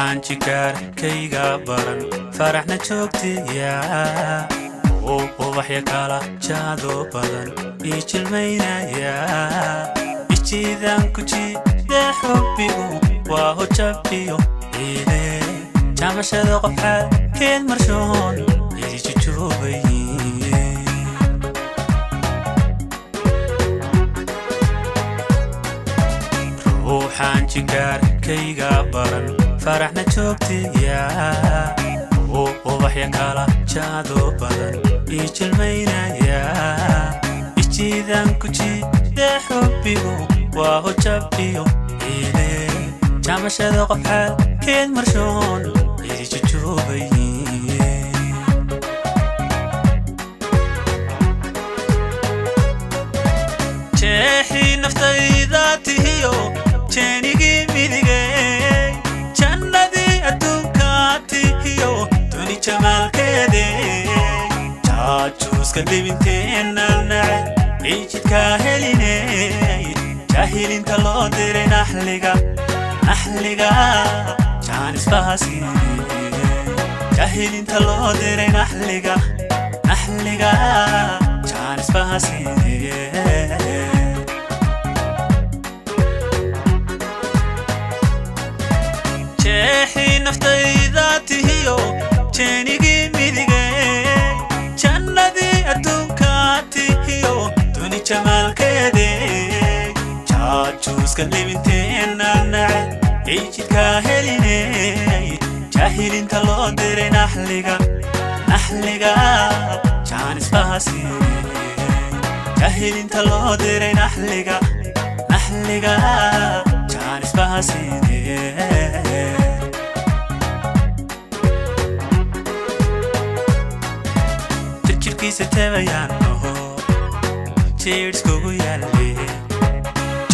ruuxaan jikaarkayga baran faraxna joogtiya oo ubaxya kala jaado badan ii jilmaynaya ijiidan ku jiida xubbigu waa hojabiyo ciide jaamashada qofxaad keed marshoon ii jujuubay ruuxaan jikaarkayga baran faraxna joogtiya oo ubaxya kala jaado badan ii jilmaynaya ijiidan ku jiida xubbigu waa hojabiyo ciide jaamashada qofxaad keed marshoon ii jujuubay jeexi naftayda tihiyo jeenigi midigay jannadii adduunkaatihiyo duni jamaalkeede jaajuuska dhibinteena nace ciijidka helinay jaahilinta loo diray naxliga jaanisbaasi jaahilinta loo diray naxliga jaanisbaasi jeexi naftayda tihiyo jeenigi midigay jannadii adduunkaatihiyo duni jamaalkeede jaajuuska dhibinteena nace ciijidka helinay jaahilinta loo diray naxliga jaanisbaasi jaahilinta loo diray naxliga jaanisbaasi jirkiisa tabayaan oho jiirskugu yaale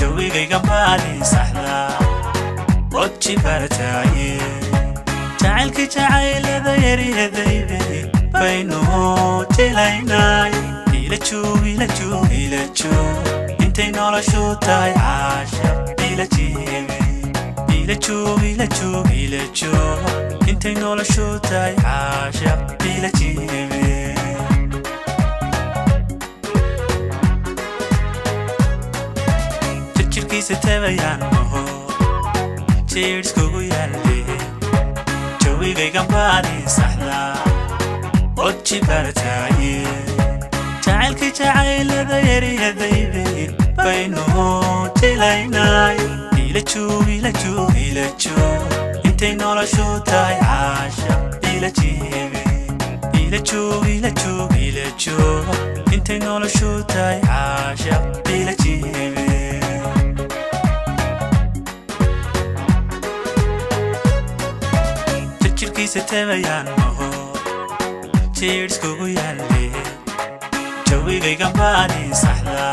jawigayga maali saxda wajji bartaaye jacaylkii jacaylada yaryadaybe baynu jilaynay ila joog intay noloshu tahay caashaq ila jiebe ila joog intay noloshu tahay caashaq ila jiebe jirkiisa tabayaan oho jiirskugu yaale jawigayga maali saxda wajji bartaaye jacaylkii jacaylada yaryadaybe baynu jilaynay ila joog intay noloshu tahay caashaq ila jiebe ila joog intay noloshu tahay caashaq ila jiebe jirkiisa tabayaan oho jiirskugu yaale jawigayga maali saxda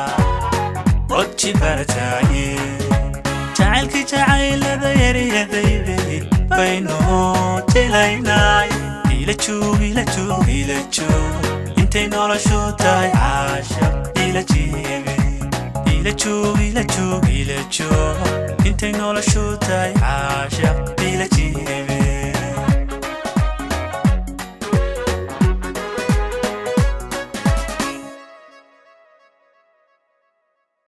wajji bartaaye jacaylkii jacaylada yaryadaybe baynu jilaynay ila joog intay noloshu tahay caashaq ila jiebe ila joog intay noloshu tahay caashaq ila jiebe